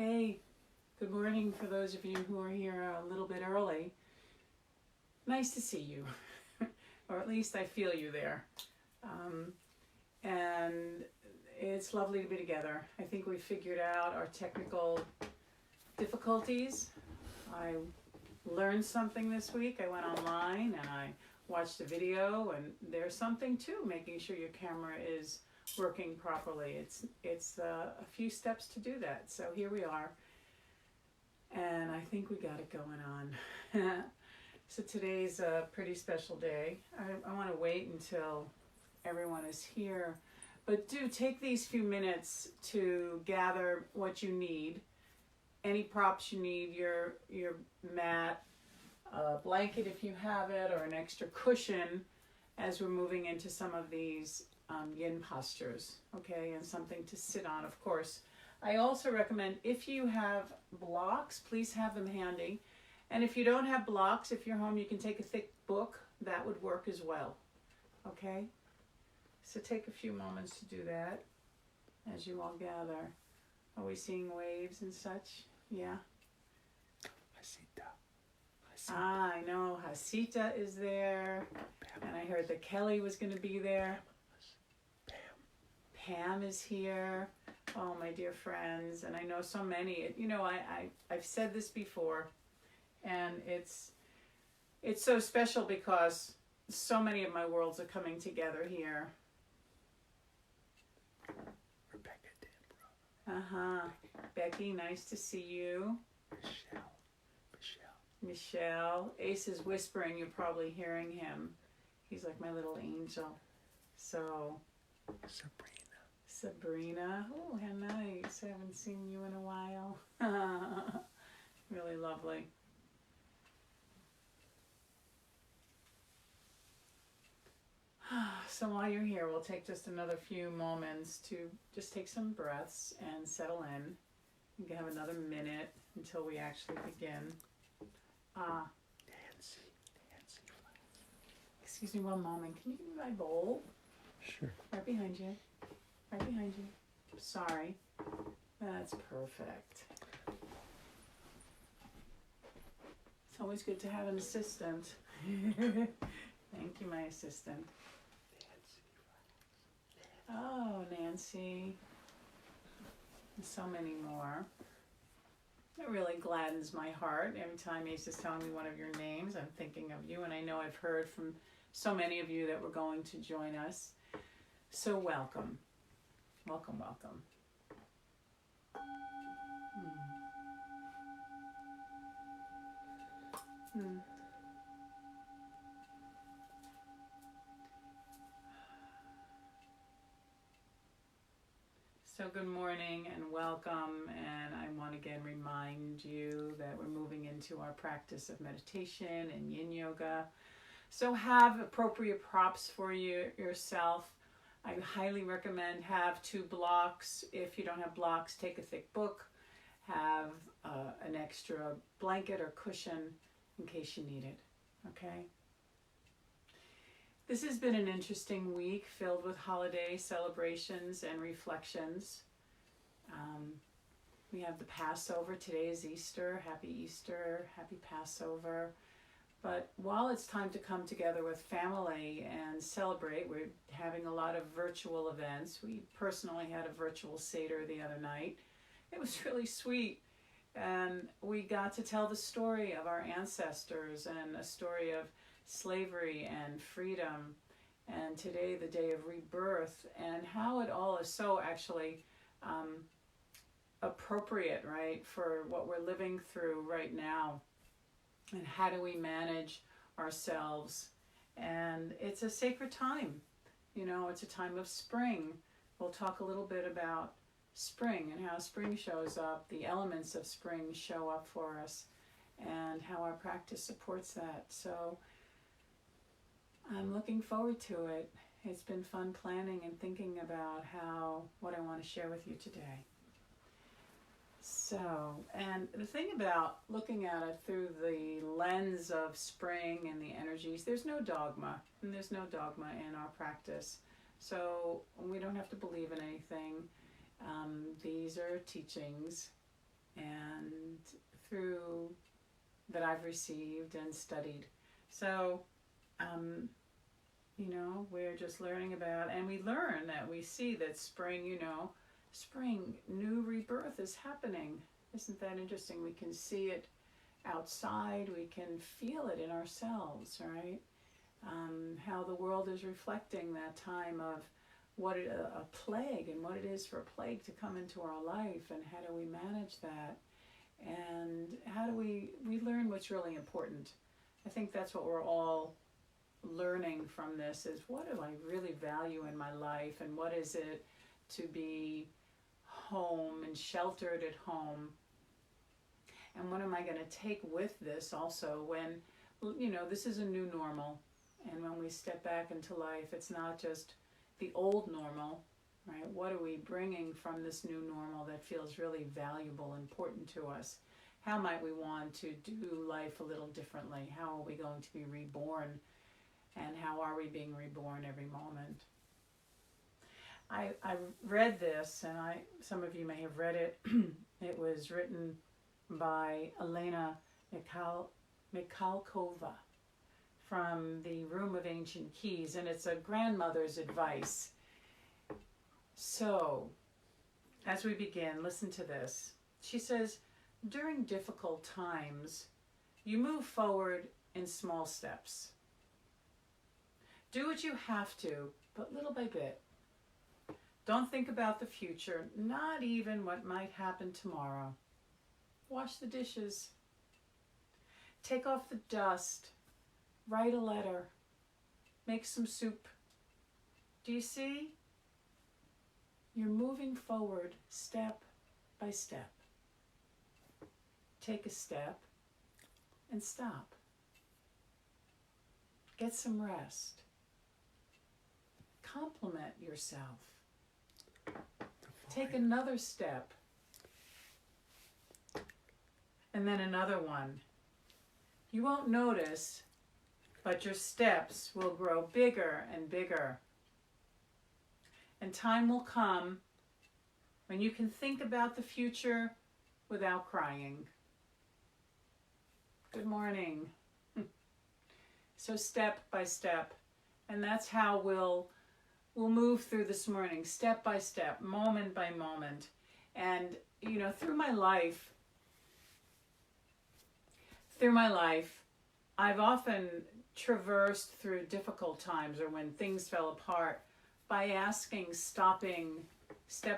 Hey, good morning for those of you who are here a little bit early. Nice to see you, or at least I feel you there. And it's lovely to be together. I think we figured out our technical difficulties. I learned something this week. I went online and I watched a video, and there's something too, making sure your camera is working properly. It's a few steps to do that. So here we are, and I think we got it going on. So today's a pretty special day. I want to wait until everyone is here, but do take these few minutes to gather what you need. Any props you need, your mat, a blanket if you have it, or an extra cushion as we're moving into some of these yin postures, okay, and something to sit on, of course. I also recommend, if you have blocks, please have them handy. And if you don't have blocks, if you're home, you can take a thick book. That would work as well, okay? So take a few moments to do that as you all gather. Are we seeing waves and such? Yeah? Hasita. Ah, I know. Hasita is there. And I heard that Kelly was going to be there. Pam is here. Oh, my dear friends. And I know so many. You know, I've said this before. And it's so special because so many of my worlds are coming together here. Rebecca Denbrough. Becky, nice to see you. Michelle. Ace is whispering. You're probably hearing him. He's like my little angel. So. Sabrina. Oh, how nice. I haven't seen you in a while. Really lovely. So while you're here, we'll take just another few moments to just take some breaths and settle in. You can have another minute until we actually begin. Nancy. Excuse me one moment. Can you give me my bowl? Sure. Right behind you. Right behind you. Sorry. That's perfect. It's always good to have an assistant. Thank you, my assistant. Oh, Nancy. And so many more. It really gladdens my heart. Every time Ace is telling me one of your names, I'm thinking of you. And I know I've heard from so many of you that were going to join us. So welcome. Welcome, welcome. So good morning and welcome, and I want to again remind you that we're moving into our practice of meditation and yin yoga. So have appropriate props for yourself. I highly recommend have 2 blocks. If you don't have blocks, take a thick book. Have an extra blanket or cushion in case you need it, okay? This has been an interesting week filled with holiday celebrations and reflections. We have the Passover. Today is Easter. Happy Easter. Happy Passover. But while it's time to come together with family and celebrate, we're having a lot of virtual events. We personally had a virtual Seder the other night. It was really sweet. And we got to tell the story of our ancestors and a story of slavery and freedom, and today the day of rebirth, and how it all is so actually appropriate, right, for what we're living through right now, and how do we manage ourselves. And it's a sacred time, you know, it's a time of spring. We'll talk a little bit about spring and how spring shows up, the elements of spring show up for us, and how our practice supports that. So I'm looking forward to it. It's been fun planning and thinking about what I want to share with you today. So, and the thing about looking at it through the lens of spring and the energies, there's no dogma, and there's no dogma in our practice. So we don't have to believe in anything. These are teachings, and through that I've received and studied. So, we're just learning about, and we learn that we see that spring, spring, new rebirth is happening. Isn't that interesting? We can see it outside, we can feel it in ourselves, right? How the world is reflecting that time of what a plague and what it is for a plague to come into our life, and how do we manage that, and how do we learn what's really important. I think that's what we're all learning from this, is what do I really value in my life, and what is it to be home and sheltered at home, and what am I going to take with this also when, this is a new normal, and when we step back into life, it's not just the old normal, right? What are we bringing from this new normal that feels really valuable, important to us? How might we want to do life a little differently? How are we going to be reborn? And how are we being reborn every moment? I read this, and some of you may have read it. It was written by Elena Mikhalkova from the Room of Ancient Keys, and it's a grandmother's advice. So, as we begin, listen to this. She says, during difficult times, you move forward in small steps. Do what you have to, but little by bit. Don't think about the future, not even what might happen tomorrow. Wash the dishes. Take off the dust. Write a letter. Make some soup. Do you see? You're moving forward step by step. Take a step and stop. Get some rest. Compliment yourself. Take another step. And then another one. You won't notice, but your steps will grow bigger and bigger. And time will come when you can think about the future without crying. Good morning. So step by step. And that's how we'll move through this morning, step by step, moment by moment. And, through my life, I've often traversed through difficult times, or when things fell apart, by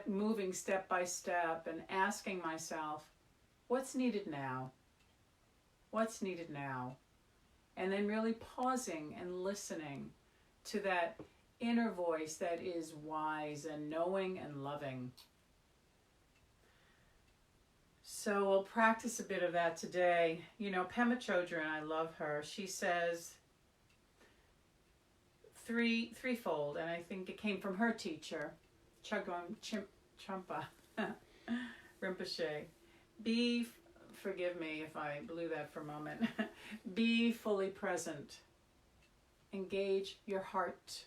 moving step by step, and asking myself, what's needed now? What's needed now? And then really pausing and listening to that inner voice that is wise and knowing and loving. So we'll practice a bit of that today. Pema Chodron, I love her. She says threefold, and I think it came from her teacher, Chögyam Trungpa Rinpoche. Forgive me if I blew that for a moment. Be fully present. Engage your heart.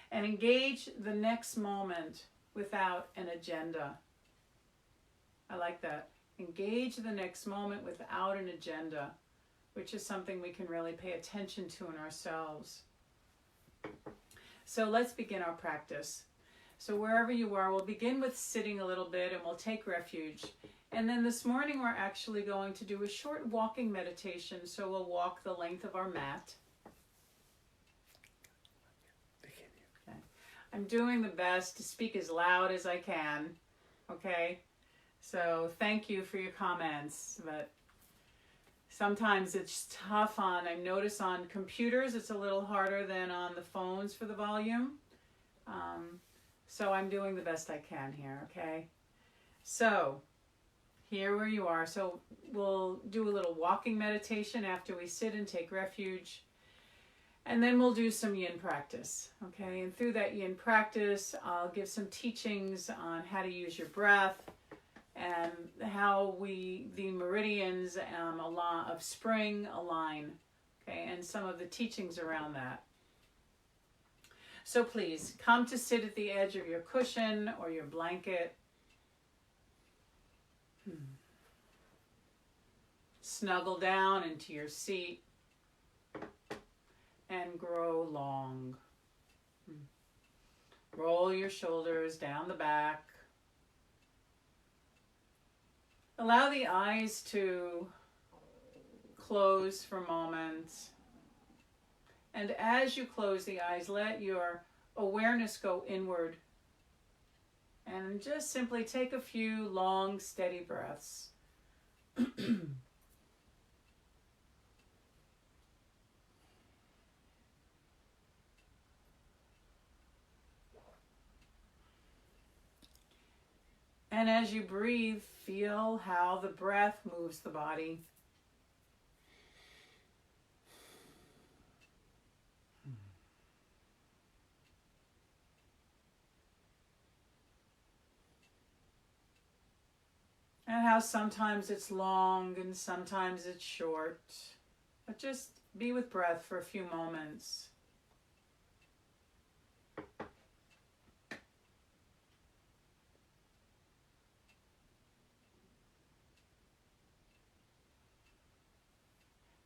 And engage the next moment without an agenda. I like that. Engage the next moment without an agenda, which is something we can really pay attention to in ourselves. So let's begin our practice. So wherever you are, we'll begin with sitting a little bit, and we'll take refuge. And then this morning we're actually going to do a short walking meditation. So we'll walk the length of our mat. Okay. I'm doing the best to speak as loud as I can. Okay? So thank you for your comments, but sometimes it's tough I notice on computers it's a little harder than on the phones for the volume. So I'm doing the best I can here, okay? So here where you are. So we'll do a little walking meditation after we sit and take refuge. And then we'll do some yin practice, okay? And through that yin practice, I'll give some teachings on how to use your breath, and how the meridians of spring align, okay, and some of the teachings around that. So please, come to sit at the edge of your cushion or your blanket. snuggle down into your seat and grow long. Roll your shoulders down the back. Allow the eyes to close for a moment. And as you close the eyes, let your awareness go inward. And just simply take a few long, steady breaths. And as you breathe, feel how the breath moves the body. And how sometimes it's long and sometimes it's short. But just be with breath for a few moments.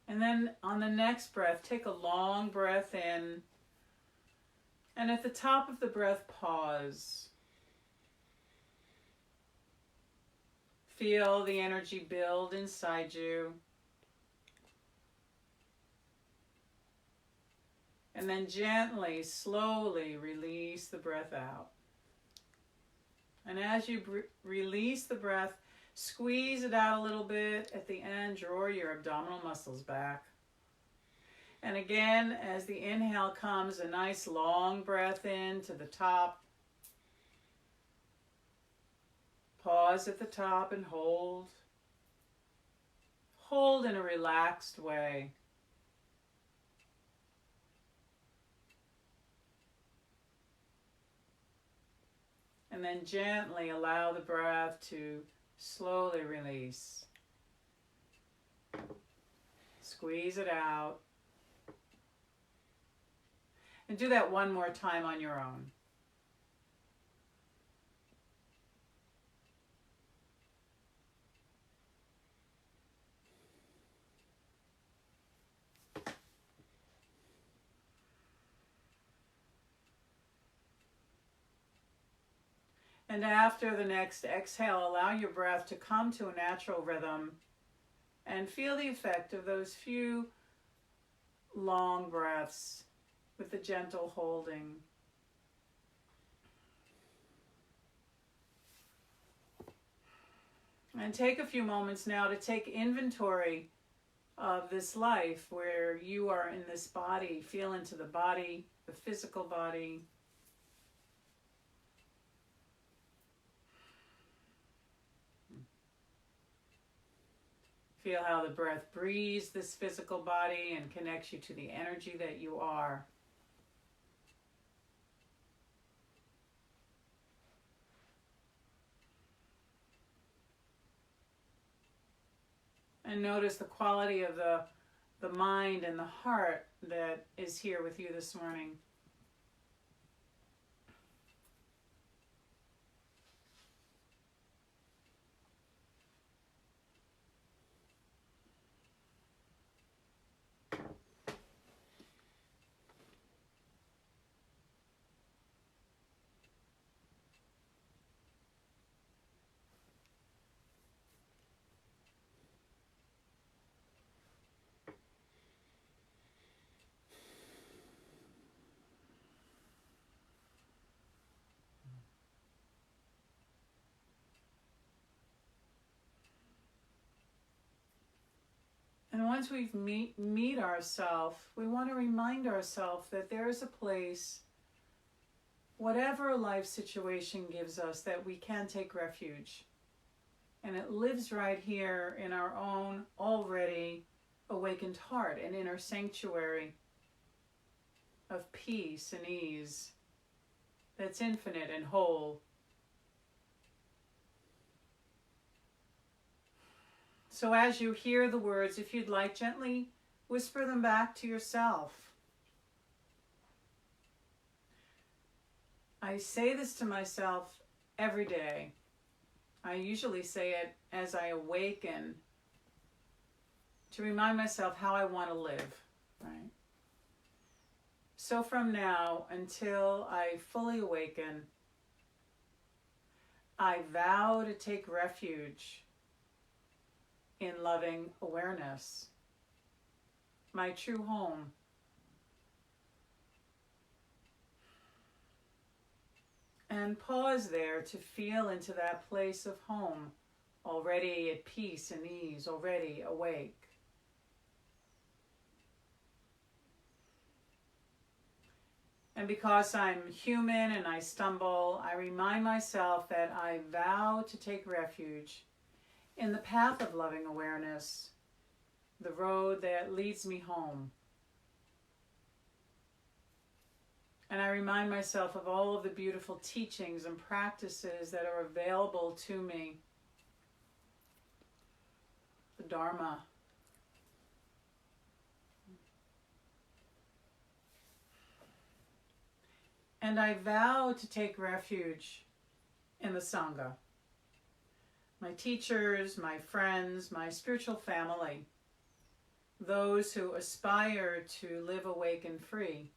And then on the next breath, take a long breath in. And at the top of the breath, pause. Feel the energy build inside you. And then gently, slowly release the breath out. And as you release the breath, squeeze it out a little bit. At the end, draw your abdominal muscles back. And again, as the inhale comes, a nice long breath in to the top. Pause at the top and hold. Hold in a relaxed way. And then gently allow the breath to slowly release. Squeeze it out. And do that one more time on your own. And after the next exhale, allow your breath to come to a natural rhythm and feel the effect of those few long breaths with the gentle holding. And take a few moments now to take inventory of this life where you are in this body. Feel into the body, the physical body. Feel how the breath breathes this physical body and connects you to the energy that you are. And notice the quality of the mind and the heart that is here with you this morning. And once we meet ourselves, we want to remind ourselves that there is a place, whatever life situation gives us, that we can take refuge. And it lives right here in our own already awakened heart, an inner sanctuary of peace and ease that's infinite and whole. So as you hear the words, if you'd like, gently whisper them back to yourself. I say this to myself every day. I usually say it as I awaken to remind myself how I want to live, right? So from now until I fully awaken, I vow to take refuge in loving awareness, my true home. And pause there to feel into that place of home, already at peace and ease, already awake. And because I'm human and I stumble, I remind myself that I vow to take refuge in the path of loving awareness, the road that leads me home. And I remind myself of all of the beautiful teachings and practices that are available to me. The Dharma. And I vow to take refuge in the Sangha, my teachers, my friends, my spiritual family, those who aspire to live awake and free.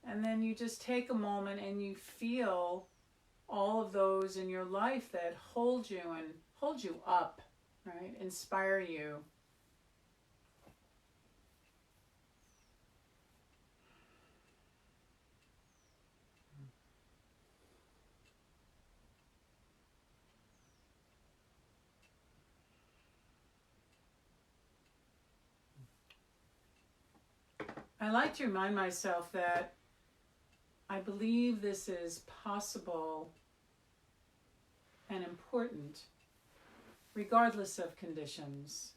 And then you just take a moment and you feel all of those in your life that hold you and hold you up, right? Inspire you. I like to remind myself that I believe this is possible and important, regardless of conditions.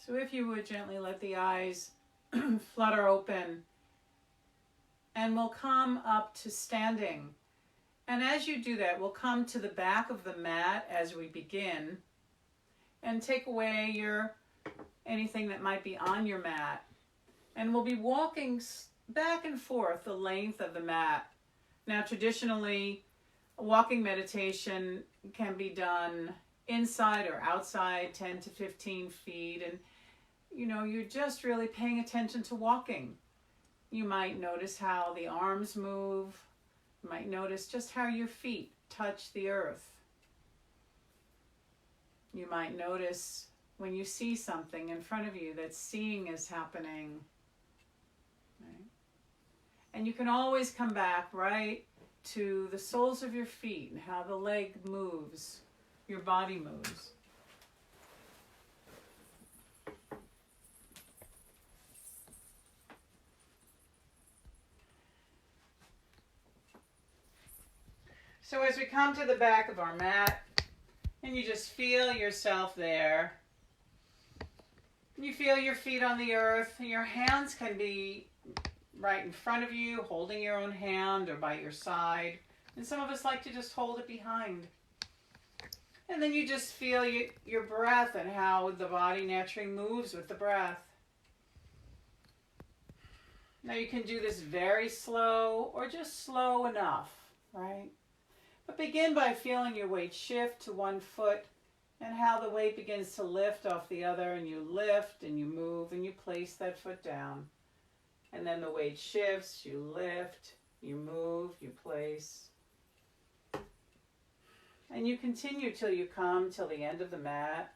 So if you would gently let the eyes flutter open, and we'll come up to standing. And as you do that, we'll come to the back of the mat as we begin and take away anything that might be on your mat. And we'll be walking back and forth the length of the mat. Now, traditionally, a walking meditation can be done inside or outside, 10 to 15 feet. And, you're just really paying attention to walking. You might notice how the arms move. You might notice just how your feet touch the earth. You might notice when you see something in front of you that seeing is happening. Right? And you can always come back right to the soles of your feet and how the leg moves, your body moves. So as we come to the back of our mat, and you just feel yourself there. You feel your feet on the earth. Your hands can be right in front of you, holding your own hand, or by your side. And some of us like to just hold it behind. And then you just feel your breath and how the body naturally moves with the breath. Now you can do this very slow or just slow enough, right? But begin by feeling your weight shift to one foot and how the weight begins to lift off the other, and you lift and you move and you place that foot down. And then the weight shifts, you lift, you move, you place. And you continue till you come till the end of the mat.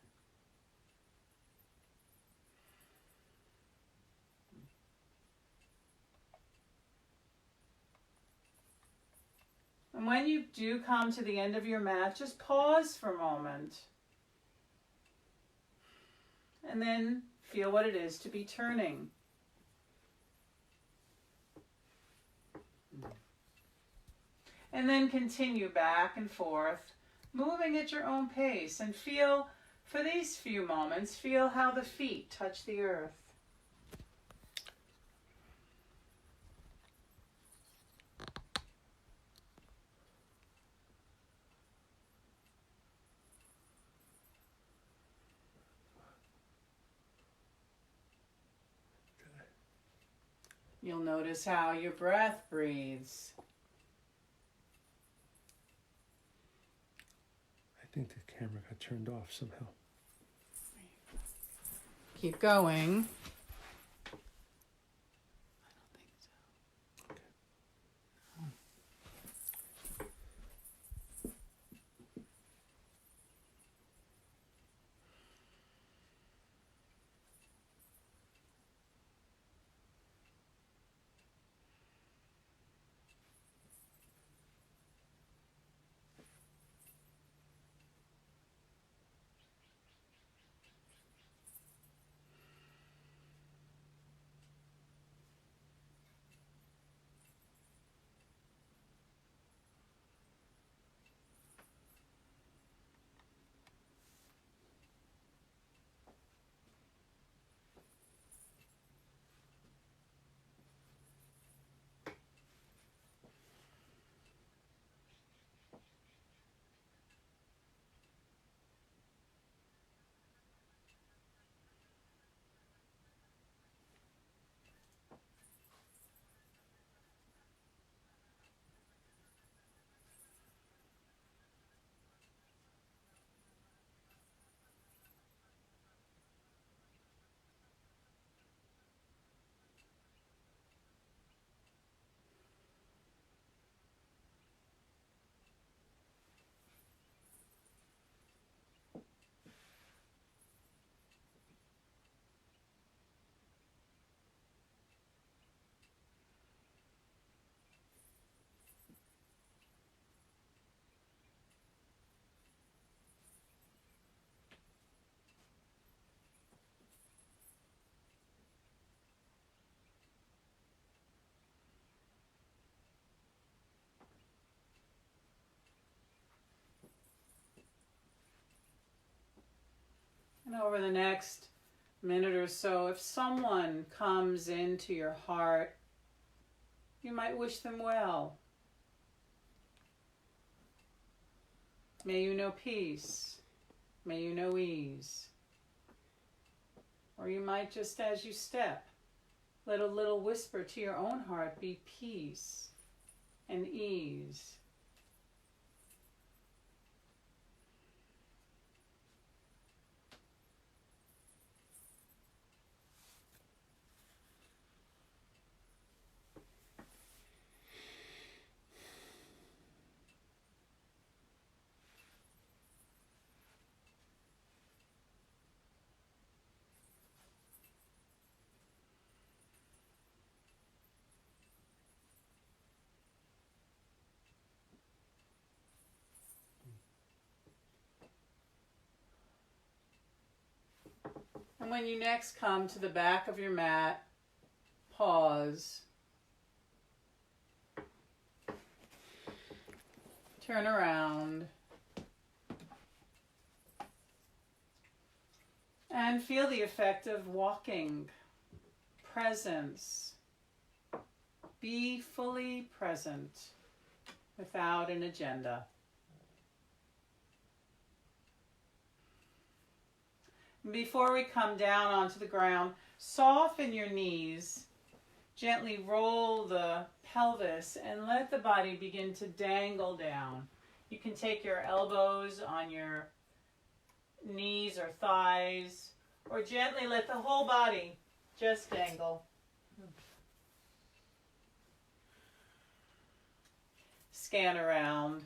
And when you do come to the end of your mat, just pause for a moment. And then feel what it is to be turning. And then continue back and forth, moving at your own pace. And feel, for these few moments, feel how the feet touch the earth. You'll notice how your breath breathes. I think the camera got turned off somehow. Keep going. And over the next minute or so, if someone comes into your heart, you might wish them well. May you know peace. May you know ease. Or you might just, as you step, let a little whisper to your own heart be peace and ease. And when you next come to the back of your mat, pause. Turn around. And feel the effect of walking. Presence. Be fully present without an agenda. Before we come down onto the ground, soften your knees. Gently roll the pelvis and let the body begin to dangle down. You can take your elbows on your knees or thighs, or gently let the whole body just dangle. Scan around.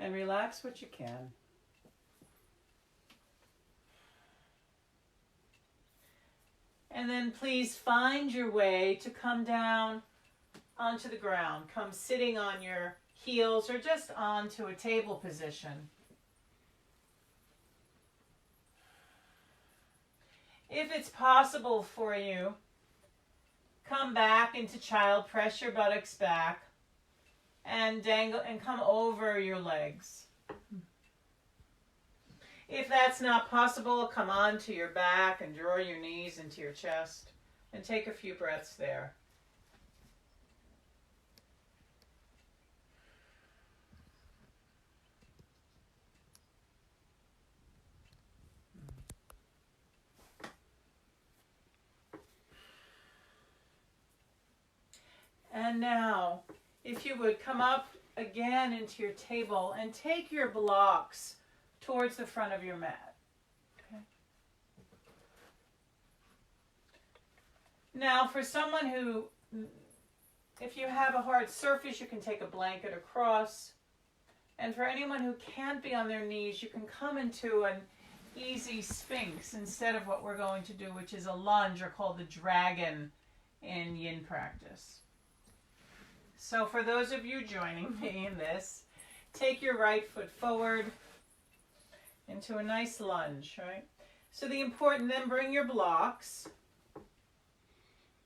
And relax what you can. And then please find your way to come down onto the ground. Come sitting on your heels or just onto a table position. If it's possible for you, come back into child, press your buttocks back. And dangle and come over your legs. If that's not possible, come onto your back and draw your knees into your chest and take a few breaths there. And now, if you would come up again into your table and take your blocks towards the front of your mat. Okay. Now, for someone who, if you have a hard surface, you can take a blanket across. And for anyone who can't be on their knees, you can come into an easy sphinx instead of what we're going to do, which is a lunge, or called the dragon in Yin practice. So for those of you joining me in this, take your right foot forward into a nice lunge, right? So then bring your blocks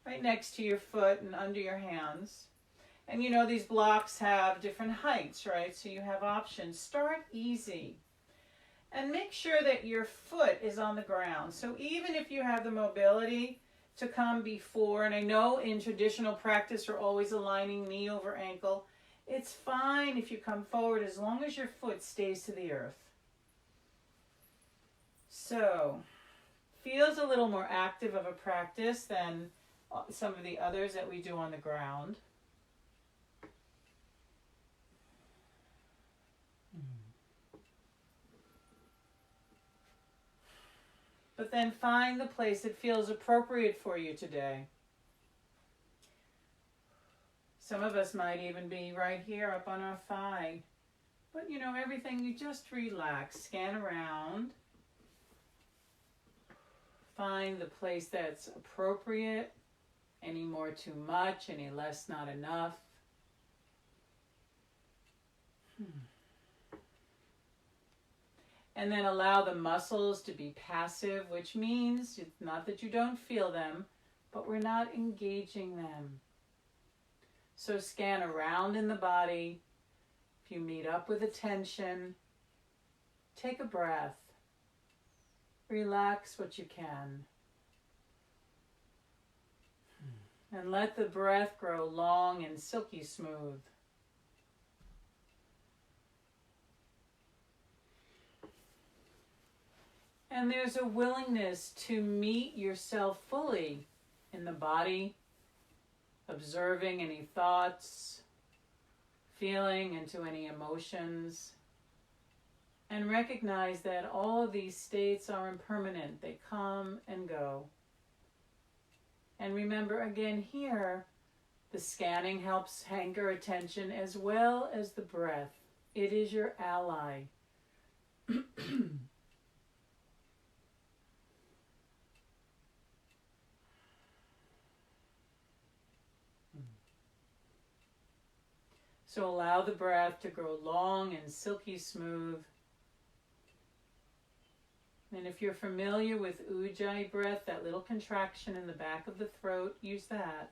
right next to your foot and under your hands. And you know these blocks have different heights, right? So you have options. Start easy. And make sure that your foot is on the ground. So even if you have the mobility to come before, and I know in traditional practice we're always aligning knee over ankle, it's fine if you come forward as long as your foot stays to the earth. So, feels a little more active of a practice than some of the others that we do on the ground. But then find the place that feels appropriate for you today. Some of us might even be right here up on our thigh. But you know, everything, you just relax, scan around. Find the place that's appropriate. Any more too much, any less not enough. And then allow the muscles to be passive, which means it's not that you don't feel them, but we're not engaging them. So scan around in the body. If you meet up with a tension, take a breath. Relax what you can. And let the breath grow long and silky smooth. And there's a willingness to meet yourself fully in the body, observing any thoughts, feeling into any emotions, and recognize that all of these states are impermanent. They come and go. And remember again here, the scanning helps anchor attention as well as the breath. It is your ally. So allow the breath to grow long and silky smooth. And if you're familiar with Ujjayi breath, that little contraction in the back of the throat, use that.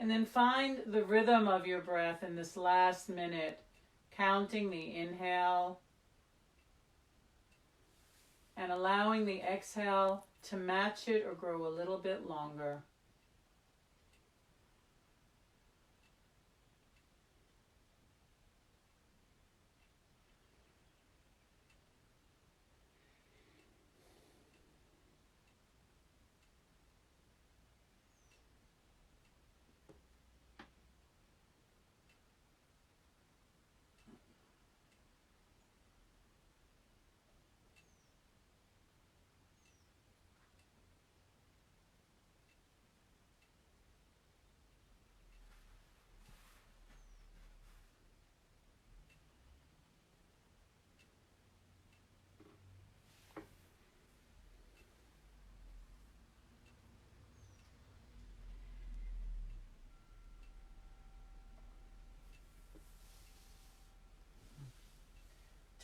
And then find the rhythm of your breath in this last minute, counting the inhale and allowing the exhale to match it or grow a little bit longer.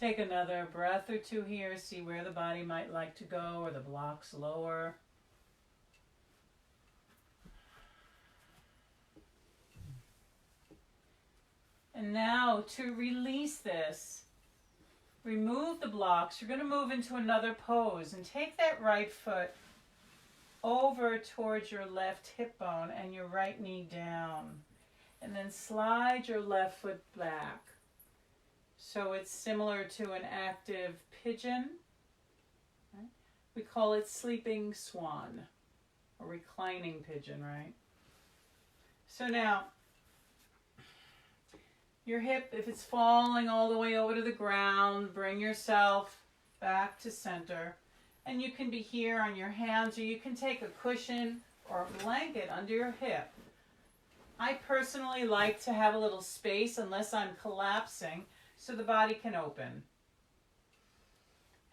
Take another breath or two here, see where the body might like to go or the blocks lower. And now to release this, remove the blocks. You're going to move into another pose and take that right foot over towards your left hip bone and your right knee down. And then slide your left foot back. So it's similar to an active pigeon, We call it sleeping swan, or reclining pigeon, right? So now, your hip, if it's falling all the way over to the ground, bring yourself back to center. And you can be here on your hands, or you can take a cushion or a blanket under your hip. I personally like to have a little space unless I'm collapsing so the body can open.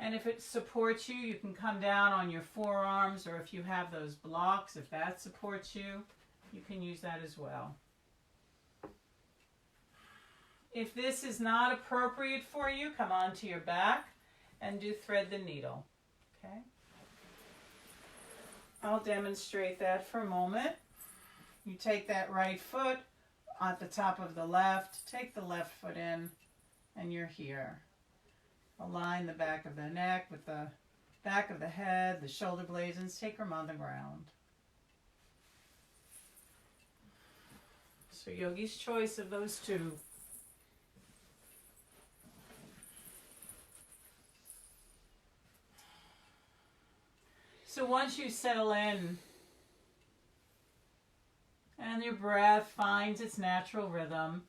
And if it supports you, you can come down on your forearms, or if you have those blocks, if that supports you, you can use that as well. If this is not appropriate for you, come onto your back and do thread the needle. Okay? I'll demonstrate that for a moment. You take that right foot at the top of the left, take the left foot in, and you're here. Align the back of the neck with the back of the head, the shoulder blades, and sacrum on the ground. So yogi's choice of those two. So once you settle in and your breath finds its natural rhythm,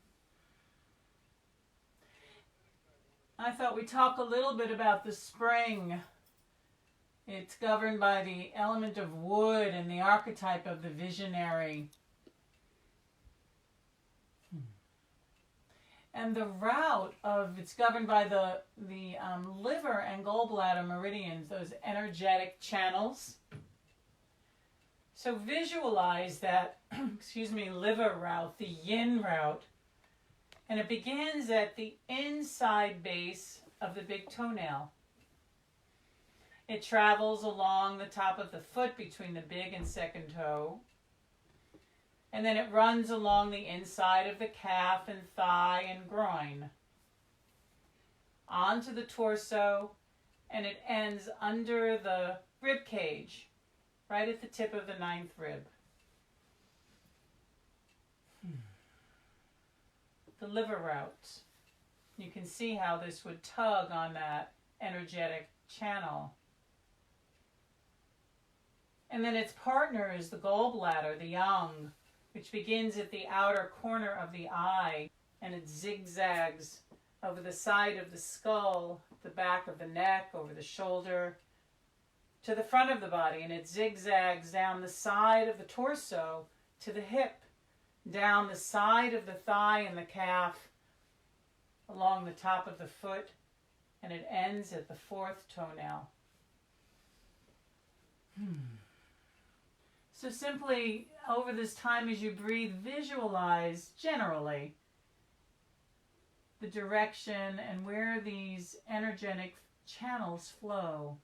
I thought we'd talk a little bit about the spring. It's governed by the element of wood and the archetype of the visionary. And the route of, it's governed by the liver and gallbladder meridians, those energetic channels. So visualize that, liver route, the yin route. And it begins at the inside base of the big toenail. It travels along the top of the foot between the big and second toe. And then it runs along the inside of the calf and thigh and groin, onto the torso, and it ends under the rib cage, right at the tip of the 9th rib. The liver route. You can see how this would tug on that energetic channel. And then its partner is the gallbladder, the yang, which begins at the outer corner of the eye, and it zigzags over the side of the skull, the back of the neck, over the shoulder, to the front of the body, and it zigzags down the side of the torso to the hip, down the side of the thigh and the calf, along the top of the foot, and it ends at the 4th toenail. So simply, over this time as you breathe, visualize generally the direction and where these energetic channels flow.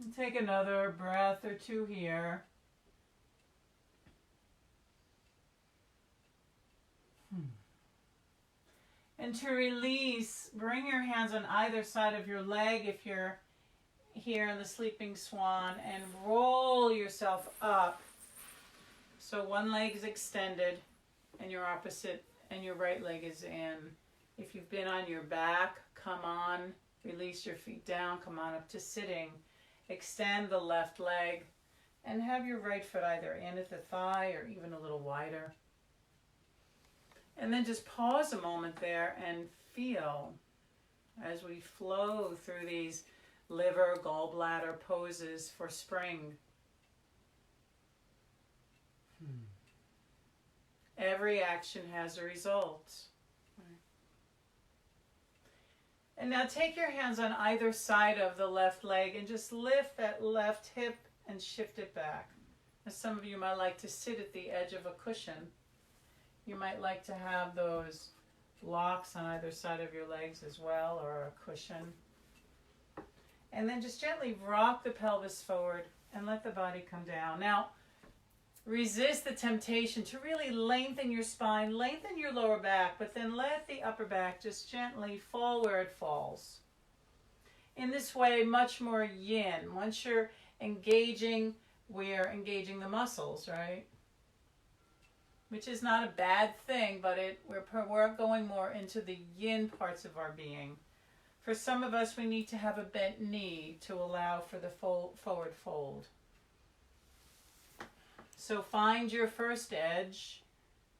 And take another breath or two here. And to release, bring your hands on either side of your leg if you're here in the sleeping swan, and roll yourself up. So one leg is extended and your opposite and your right leg is in. If you've been on your back, come on, release your feet down, come on up to sitting. Extend the left leg and have your right foot either in at the thigh or even a little wider. And then just pause a moment there and feel as we flow through these liver, gallbladder poses for spring. Every action has a result. And now take your hands on either side of the left leg and just lift that left hip and shift it back. Now, some of you might like to sit at the edge of a cushion. You might like to have those blocks on either side of your legs as well, or a cushion. And then just gently rock the pelvis forward and let the body come down. Now, resist the temptation to really lengthen your spine, lengthen your lower back, but then let the upper back just gently fall where it falls. In this way, much more yin. Once you're engaging, we're engaging the muscles, right? Which is not a bad thing, but we're going more into the yin parts of our being. For some of us, we need to have a bent knee to allow for the forward fold. So find your first edge,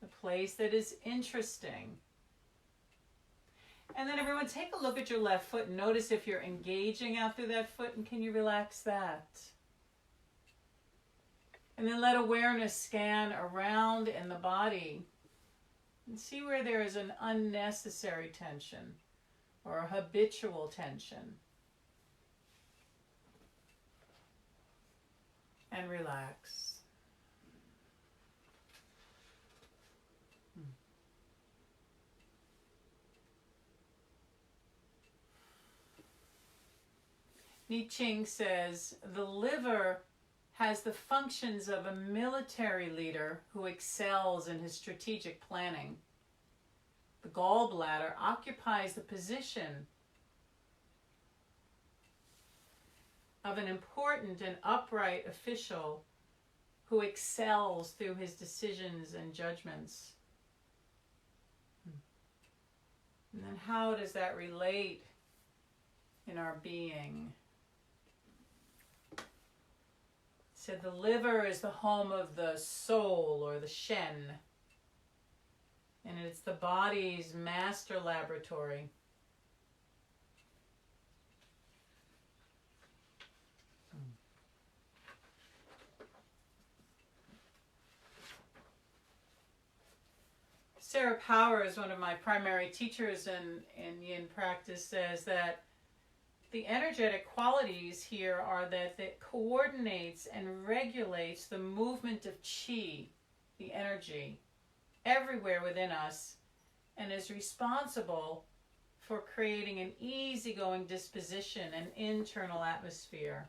the place that is interesting. And then everyone, take a look at your left foot and notice if you're engaging out through that foot, and can you relax that? And then let awareness scan around in the body and see where there is an unnecessary tension or a habitual tension. And relax. Ni Ching says, the liver has the functions of a military leader who excels in his strategic planning. The gallbladder occupies the position of an important and upright official who excels through his decisions and judgments. And then how does that relate in our being? So the liver is the home of the soul, or the Shen, and it's the body's master laboratory. Sarah Powers, one of my primary teachers in Yin practice, says that the energetic qualities here are that it coordinates and regulates the movement of qi, the energy, everywhere within us, and is responsible for creating an easygoing disposition and internal atmosphere.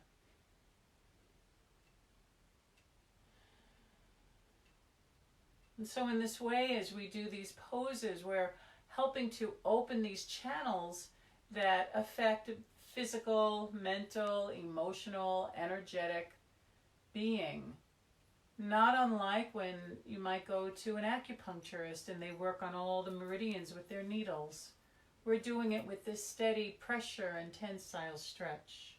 And so in this way, as we do these poses, we're helping to open these channels that affect physical, mental, emotional, energetic being. Not unlike when you might go to an acupuncturist and they work on all the meridians with their needles. We're doing it with this steady pressure and tensile stretch.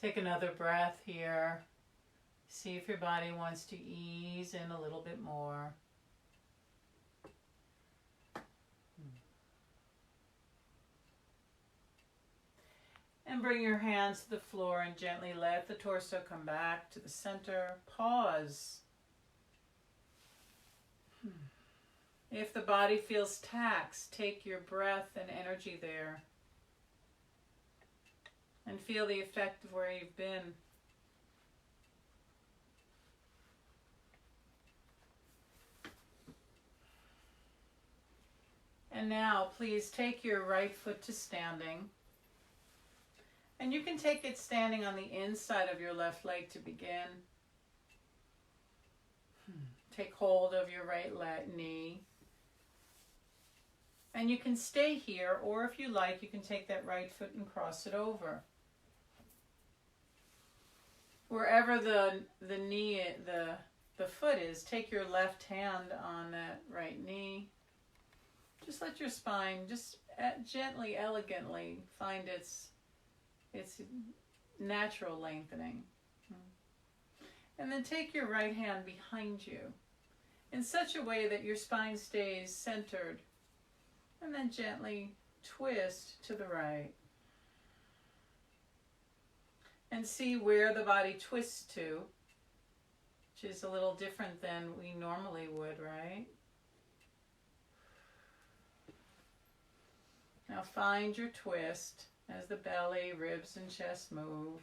Take another breath here. See if your body wants to ease in a little bit more. And bring your hands to the floor and gently let the torso come back to the center. Pause. If the body feels taxed, take your breath and energy there. And feel the effect of where you've been. And now, please take your right foot to standing. And you can take it standing on the inside of your left leg to begin. Take hold of your right knee. And you can stay here, or if you like, you can take that right foot and cross it over. Wherever the knee, the foot is, take your left hand on that right knee. Just let your spine just gently, elegantly find its It's natural lengthening. And then take your right hand behind you in such a way that your spine stays centered. And then gently twist to the right. And see where the body twists to, which is a little different than we normally would, right? Now find your twist as the belly, ribs, and chest move.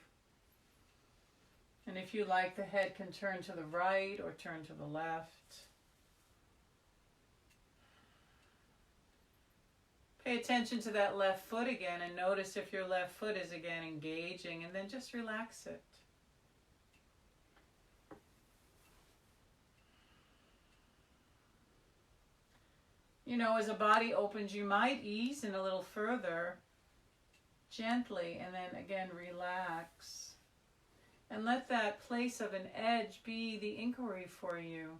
And if you like, the head can turn to the right or turn to the left. Pay attention to that left foot again and notice if your left foot is again engaging, and then just relax it. You know, as the body opens, you might ease in a little further, gently, and then again relax. And let that place of an edge be the inquiry for you.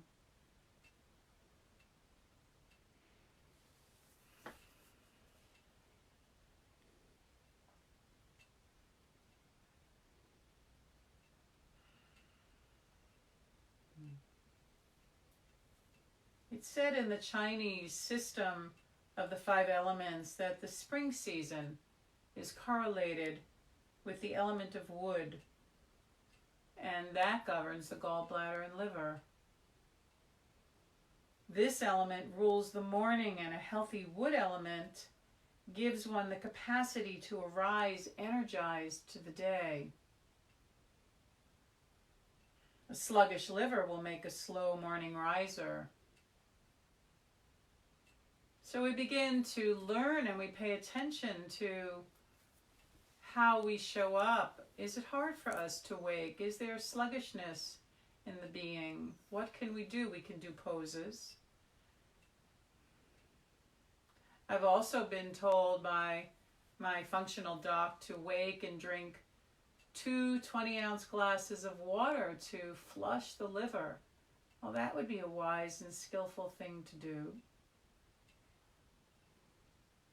It's said in the Chinese system of the 5 elements that the spring season is correlated with the element of wood, and that governs the gallbladder and liver. This element rules the morning, and a healthy wood element gives one the capacity to arise energized to the day. A sluggish liver will make a slow morning riser. So we begin to learn and we pay attention to how we show up. Is it hard for us to wake? Is there sluggishness in the being? What can we do? We can do poses. I've also been told by my functional doc to wake and drink 2 20-ounce glasses of water to flush the liver. Well, that would be a wise and skillful thing to do.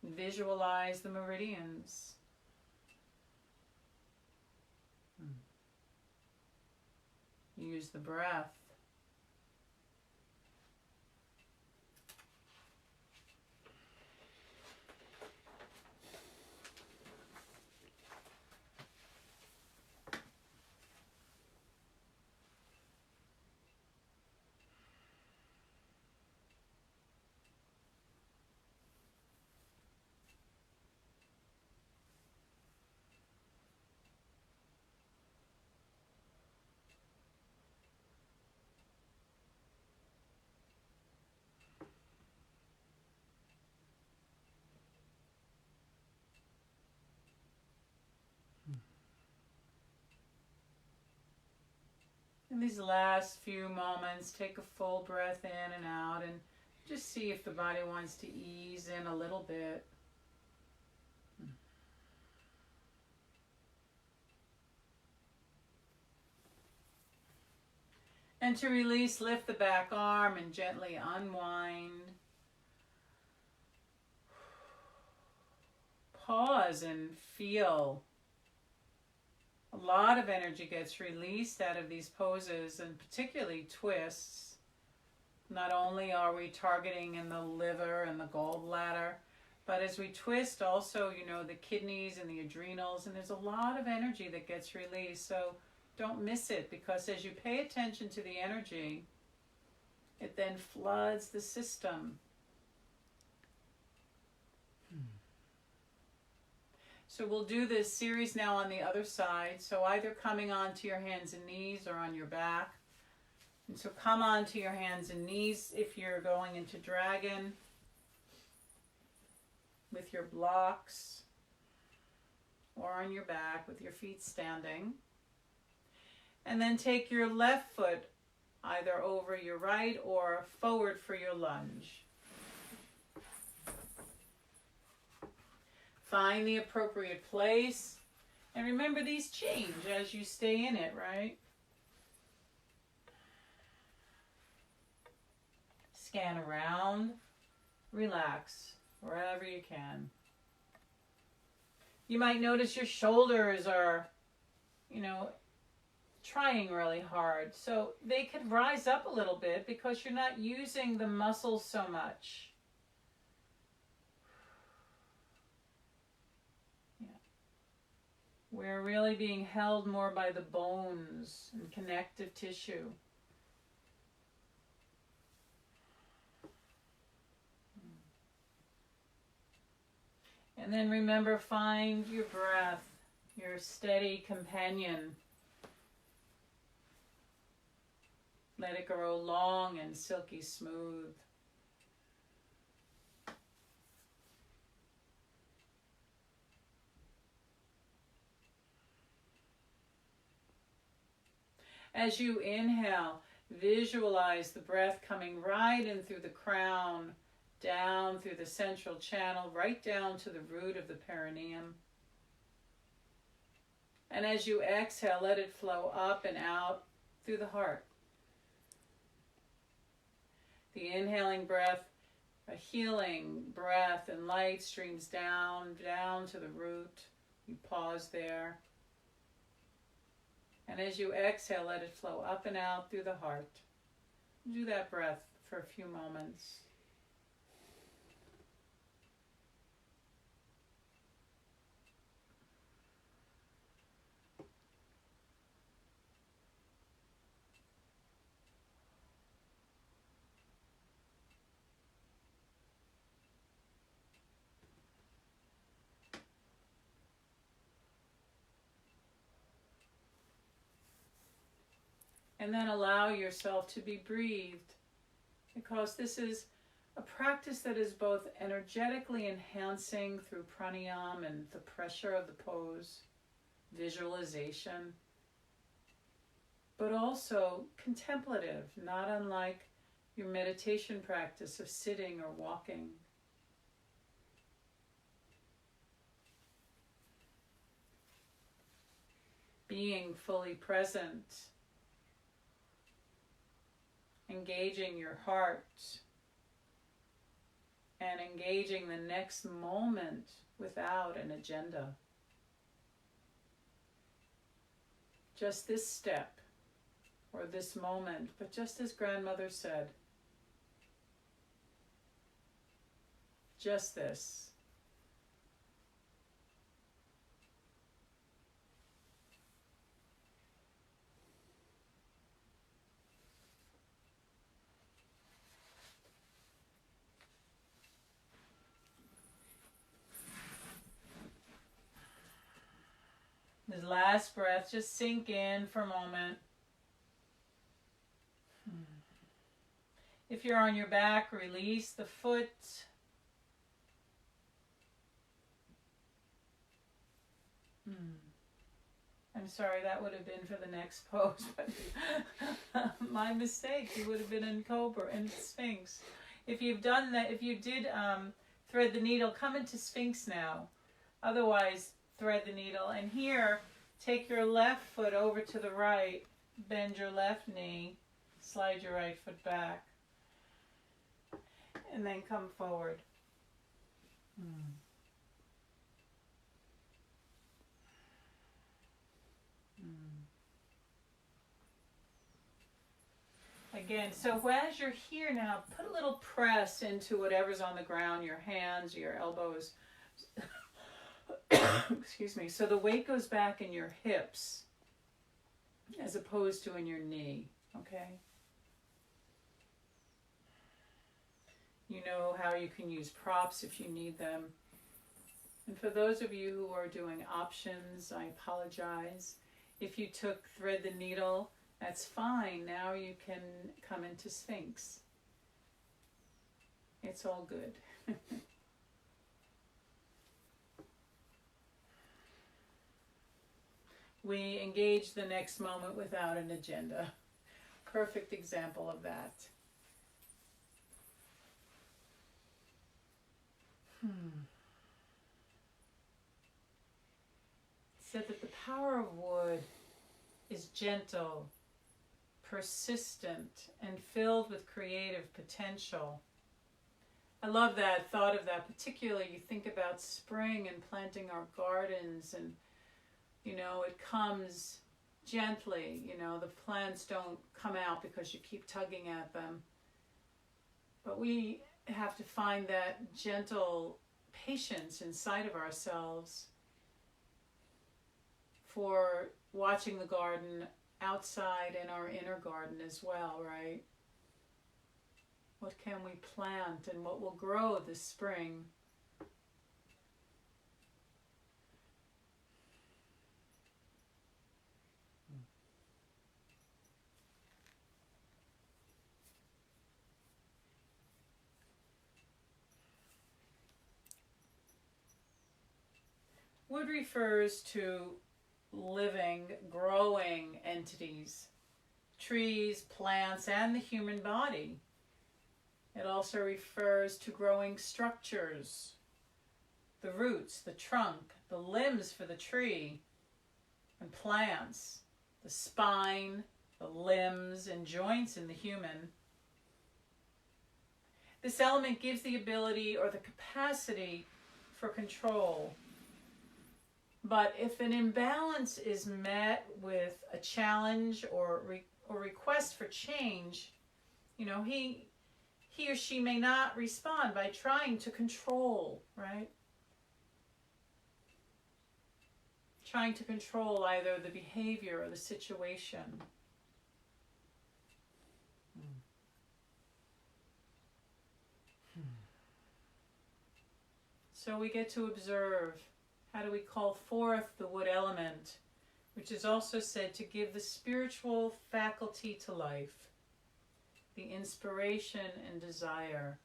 Visualize the meridians. Use the breath. In these last few moments, take a full breath in and out and just see if the body wants to ease in a little bit. And to release, lift the back arm and gently unwind. Pause and feel. A lot of energy gets released out of these poses, and particularly twists. Not only are we targeting in the liver and the gallbladder, but as we twist also, you know, the kidneys and the adrenals, and there's a lot of energy that gets released. So don't miss it, because as you pay attention to the energy, it then floods the system. So we'll do this series now on the other side. So either coming onto your hands and knees or on your back. And so come onto your hands and knees if you're going into dragon with your blocks, or on your back with your feet standing. And then take your left foot either over your right or forward for your lunge. Find the appropriate place. And remember, these change as you stay in it, right? Scan around. Relax wherever you can. You might notice your shoulders are, trying really hard. So they could rise up a little bit because you're not using the muscles so much. Yeah. We're really being held more by the bones and connective tissue. And then remember, find your breath, your steady companion. Let it grow long and silky smooth. As you inhale, visualize the breath coming right in through the crown, down through the central channel, right down to the root of the perineum. And as you exhale, let it flow up and out through the heart. The inhaling breath, a healing breath, and light streams down to the root. You pause there. And as you exhale, let it flow up and out through the heart. Do that breath for a few moments. And then allow yourself to be breathed, because this is a practice that is both energetically enhancing through pranayama and the pressure of the pose, visualization, but also contemplative, not unlike your meditation practice of sitting or walking. Being fully present. Engaging your heart and engaging the next moment without an agenda. Just this step or this moment, but just as grandmother said, just this. This last breath, just sink in for a moment. If you're on your back, release the foot. I'm sorry, that would have been for the next pose, but my mistake. You would have been in Cobra and Sphinx. If you've done that, if you did thread the needle, come into Sphinx now. Otherwise, thread the needle. And here, take your left foot over to the right, bend your left knee, slide your right foot back, and then come forward. Again, so as you're here now, put a little press into whatever's on the ground, your hands, your elbows. Excuse me. So the weight goes back in your hips as opposed to in your knee, okay? You know how you can use props if you need them. And for those of you who are doing options, I apologize. If you took thread the needle, that's fine. Now you can come into Sphinx. It's all good. We engage the next moment without an agenda. Perfect example of that. It said that the power of wood is gentle, persistent, and filled with creative potential. I love that thought of that. Particularly, you think about spring and planting our gardens, and it comes gently. The plants don't come out because you keep tugging at them. But we have to find that gentle patience inside of ourselves for watching the garden outside and our inner garden as well, right? What can we plant and what will grow this spring? Wood refers to living, growing entities, trees, plants, and the human body. It also refers to growing structures, the roots, the trunk, the limbs for the tree and plants, the spine, the limbs and joints in the human. This element gives the ability or the capacity for control. But if an imbalance is met with a challenge or request for change, he or she may not respond by trying to control, right? Trying to control either the behavior or the situation. So we get to observe, how do we call forth the wood element, which is also said to give the spiritual faculty to life, the inspiration and desire.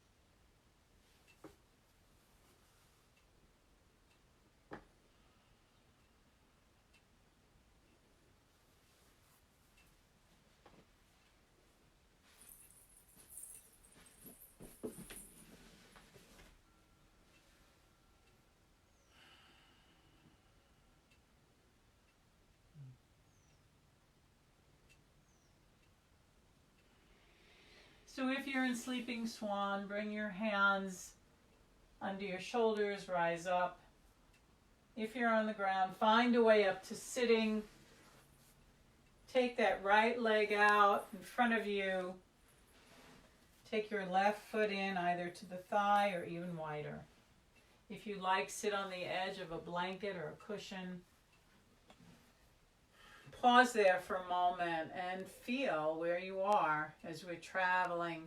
So if you're in sleeping swan, bring your hands under your shoulders, rise up. If you're on the ground, find a way up to sitting. Take that right leg out in front of you. Take your left foot in either to the thigh or even wider. If you like, sit on the edge of a blanket or a cushion. Pause there for a moment and feel where you are as we're traveling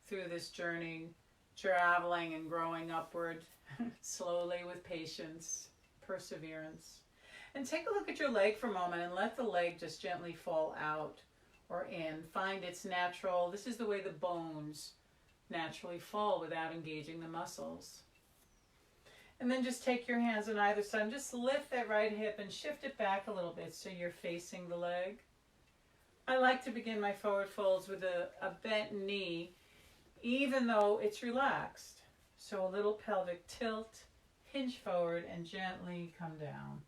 through this journey, traveling and growing upward slowly with patience, perseverance. And take a look at your leg for a moment and let the leg just gently fall out or in. Find its natural, this is the way the bones naturally fall without engaging the muscles. And then just take your hands on either side and just lift that right hip and shift it back a little bit so you're facing the leg. I like to begin my forward folds with a bent knee, even though it's relaxed. So a little pelvic tilt, hinge forward, and gently come down.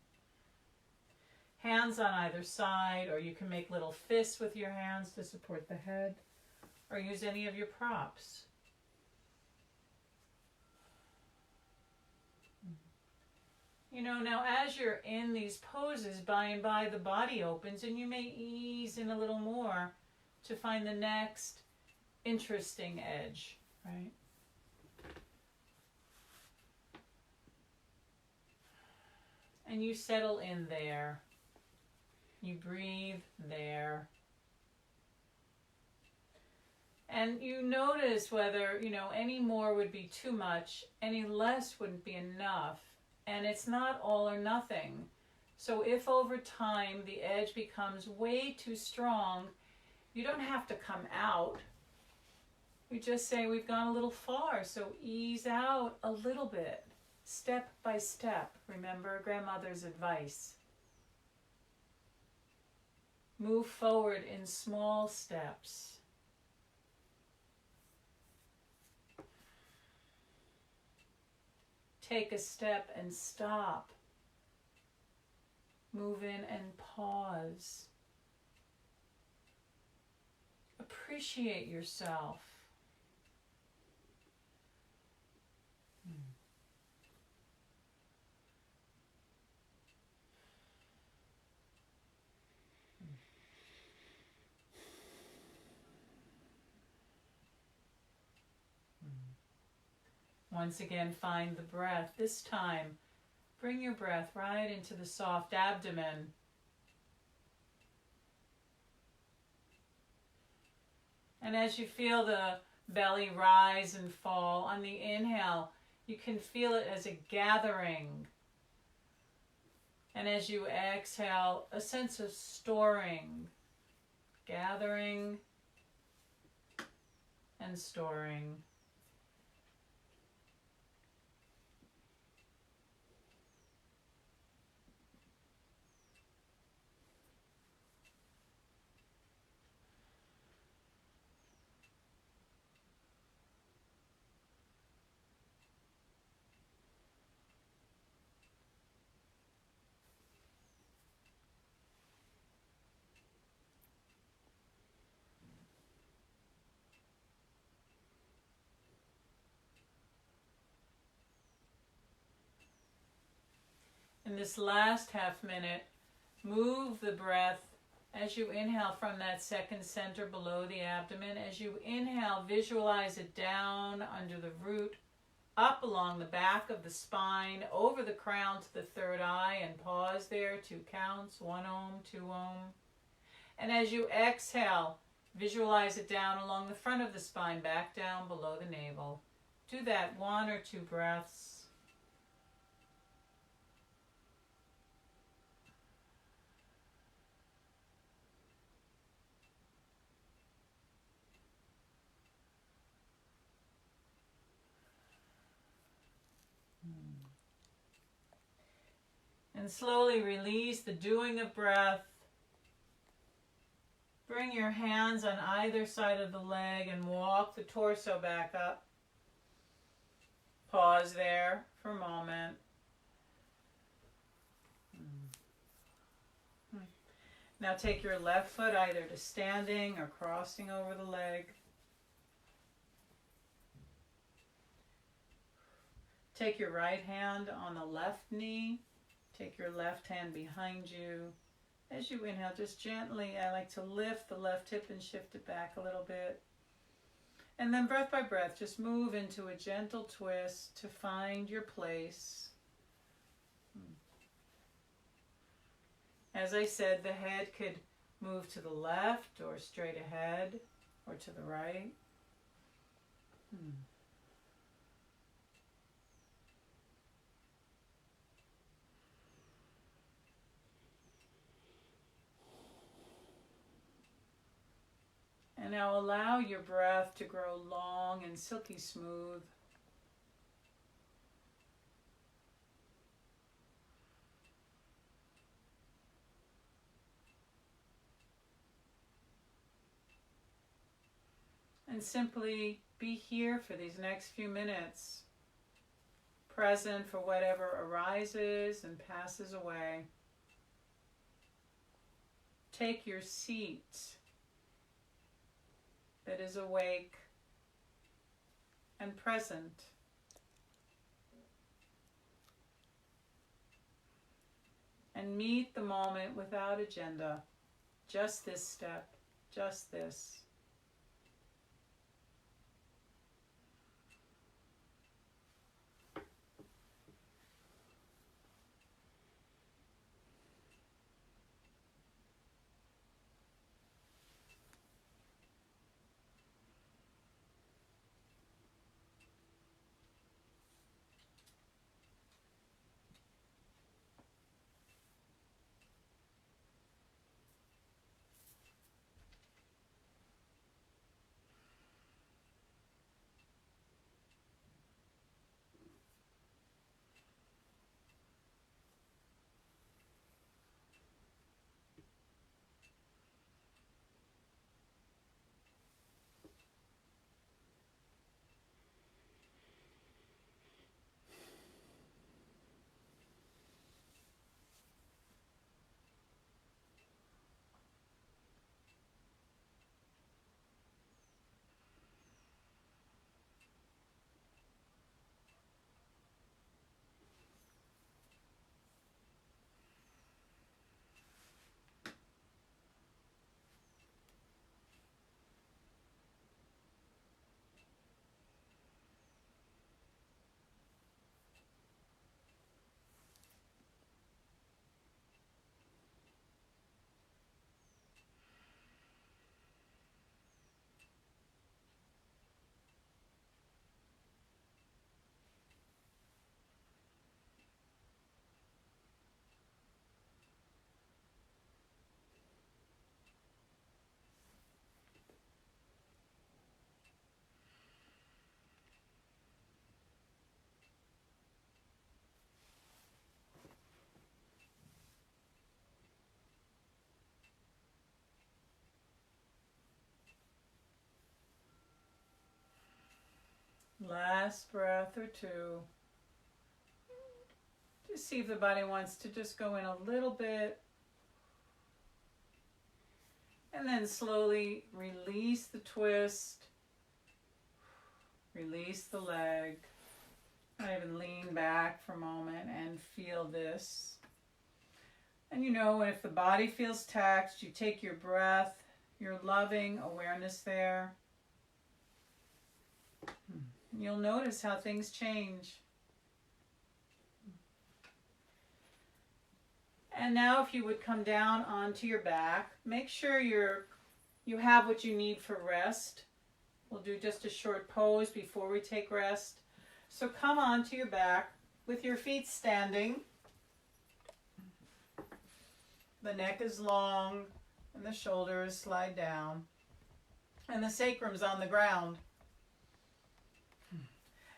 Hands on either side, or you can make little fists with your hands to support the head, or use any of your props. Now as you're in these poses, by and by the body opens and you may ease in a little more to find the next interesting edge, right? And you settle in there. You breathe there. And you notice whether, any more would be too much, any less wouldn't be enough. And it's not all or nothing. So if over time the edge becomes way too strong, you don't have to come out. We just say we've gone a little far, so ease out a little bit, step by step. Remember grandmother's advice. Move forward in small steps. Take a step and stop. Move in and pause. Appreciate yourself. Once again, find the breath. This time, bring your breath right into the soft abdomen. And as you feel the belly rise and fall, on the inhale, you can feel it as a gathering. And as you exhale, a sense of storing, gathering and storing. In this last half minute, move the breath as you inhale from that second center below the abdomen. As you inhale, visualize it down under the root, up along the back of the spine, over the crown to the third eye, and pause there. 2 counts, 1 ohm, 2 ohm. And as you exhale, visualize it down along the front of the spine, back down below the navel. Do that 1 or 2 breaths. And slowly release the doing of breath. Bring your hands on either side of the leg and walk the torso back up. Pause there for a moment. Now take your left foot either to standing or crossing over the leg. Take your right hand on the left knee. Take your left hand behind you. As you inhale, just gently, I like to lift the left hip and shift it back a little bit. And then breath by breath, just move into a gentle twist to find your place. As I said, the head could move to the left or straight ahead or to the right. And now allow your breath to grow long and silky smooth. And simply be here for these next few minutes, present for whatever arises and passes away. Take your seat that is awake and present. And meet the moment without agenda. Just this step, just this. last breath or two. Just see if the body wants to just go in a little bit. And then slowly release the twist. Release the leg. I even lean back for a moment and feel this. And you know, if the body feels taxed, you take your breath, your loving awareness there. You'll notice how things change. And now if you would come down onto your back, make sure you have what you need for rest. We'll do just a short pose before we take rest. So come onto your back with your feet standing. The neck is long and the shoulders slide down. And the sacrum's on the ground.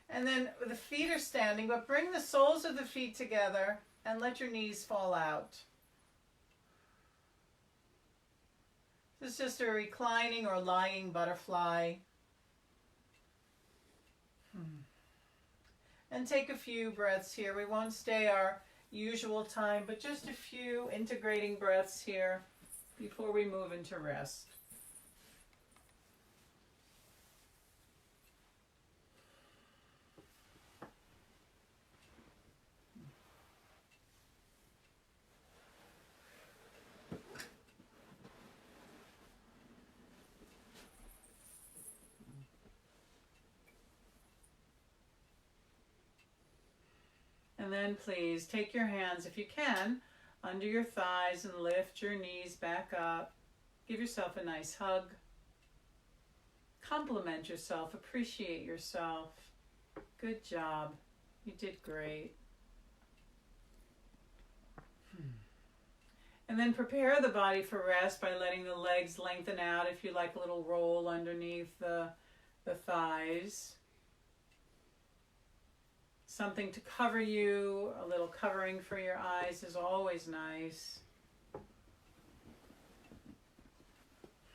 And then the feet are standing, but bring the soles of the feet together and let your knees fall out. This is just a reclining or lying butterfly. And take a few breaths here. We won't stay our usual time, but just a few integrating breaths here before we move into rest. And then please take your hands, if you can, under your thighs and lift your knees back up. Give yourself a nice hug. Compliment yourself. Appreciate yourself. Good job. You did great. And then prepare the body for rest by letting the legs lengthen out. If you like a little roll underneath the thighs. Something to cover you, a little covering for your eyes is always nice.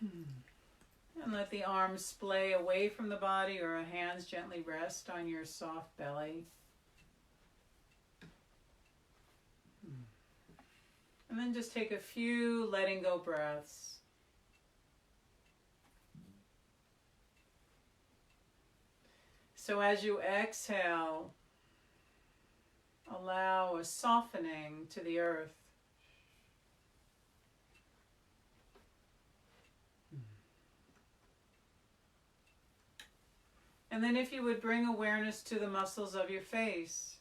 And let the arms splay away from the body or hands gently rest on your soft belly. And then just take a few letting go breaths. So as you exhale, allow a softening to the earth. And then if you would bring awareness to the muscles of your face.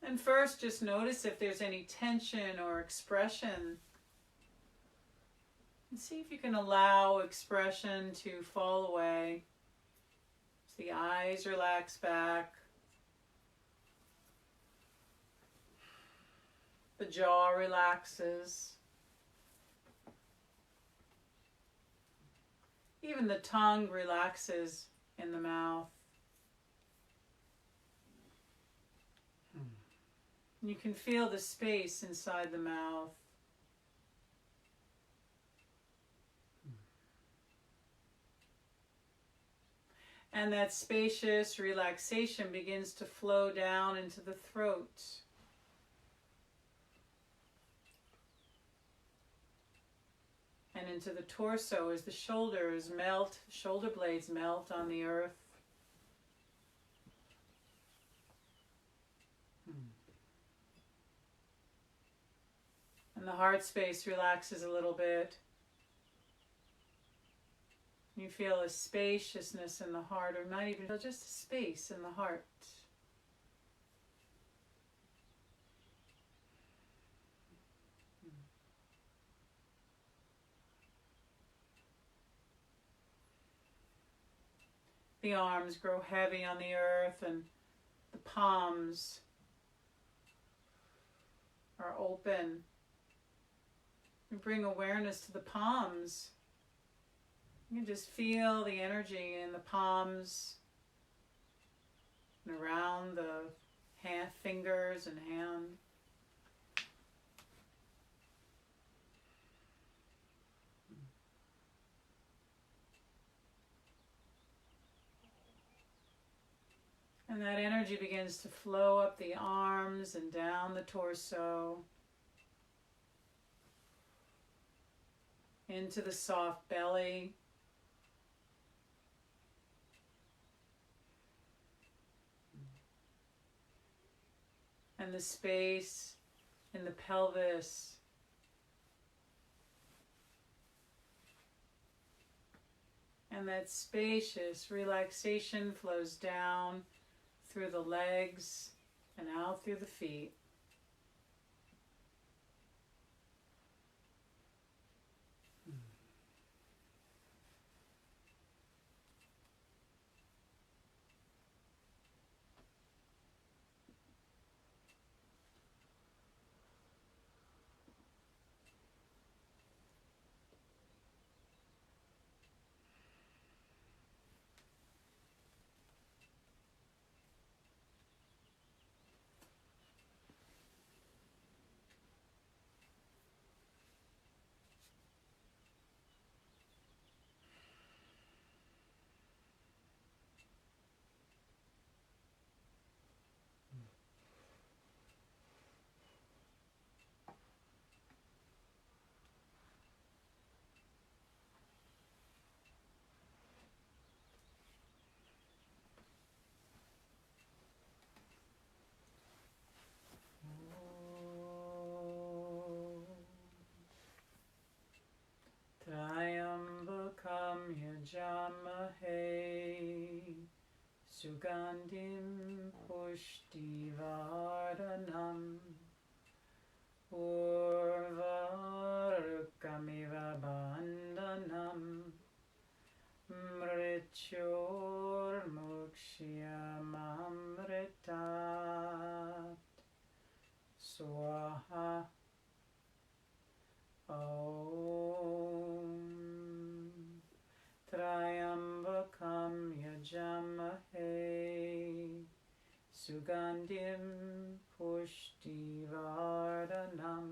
And first just notice if there's any tension or expression. And see if you can allow expression to fall away. As the eyes relax back. The jaw relaxes. Even the tongue relaxes in the mouth. You can feel the space inside the mouth. And that spacious relaxation begins to flow down into the throat. And into the torso as the shoulders melt, shoulder blades melt on the earth. And the heart space relaxes a little bit. You feel a spaciousness in the heart, or not even just a space in the heart. The arms grow heavy on the earth and the palms are open. You bring awareness to the palms. You can just feel the energy in the palms and around the fingers and hand. And that energy begins to flow up the arms and down the torso, into the soft belly, and the space in the pelvis. And that spacious relaxation flows down through the legs and out through the feet. Trayambakam yajamahe Sugandhim pushtivaranam Urvarukamiva bandhanam Mrityormukshyamamritat Swaha. Om Trayambakam yajamahe Sugandhim pushtivaranam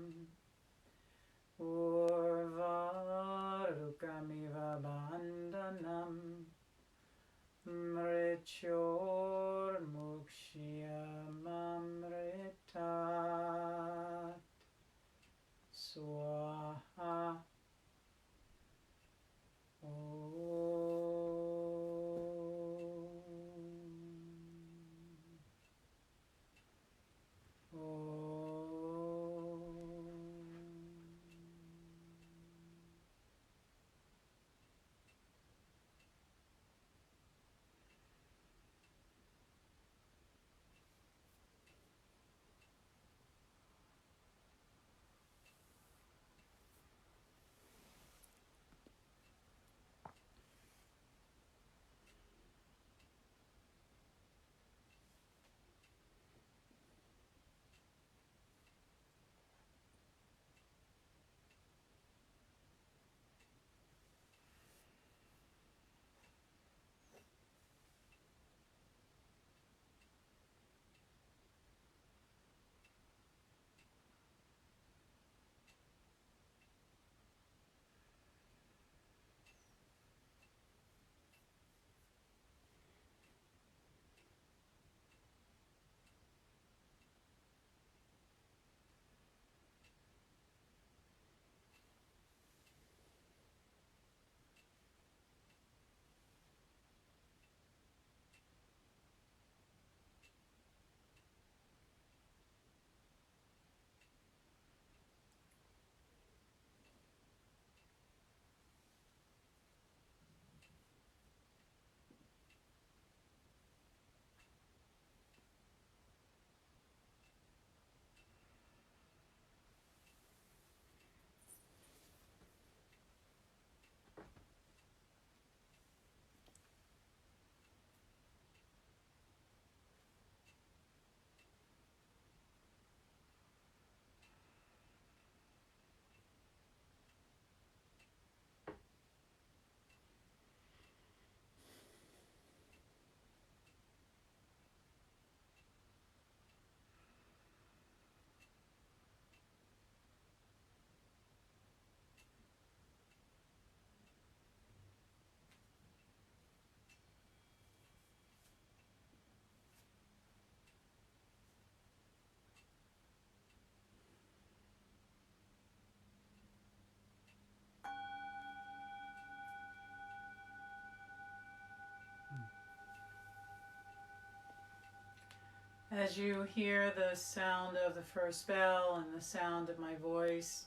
As you hear the sound of the first bell and the sound of my voice,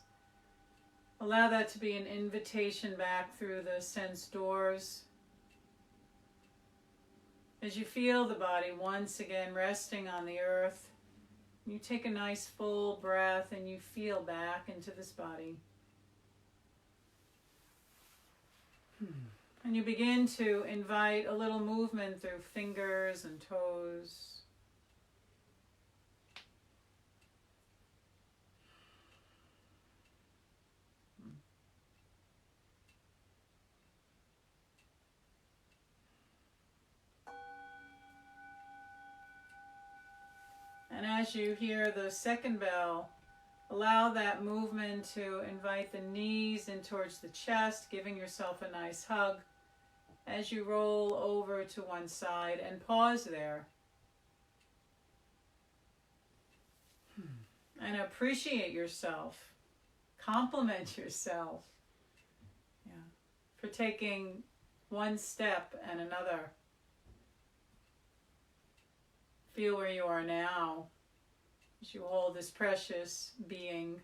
allow that to be an invitation back through the sense doors. As you feel the body once again resting on the earth, you take a nice full breath and you feel back into this body. And you begin to invite a little movement through fingers and toes. And as you hear the second bell, allow that movement to invite the knees in towards the chest, giving yourself a nice hug as you roll over to one side and pause there. And appreciate yourself, compliment yourself, for taking one step and another. Feel where you are now as you hold this precious being.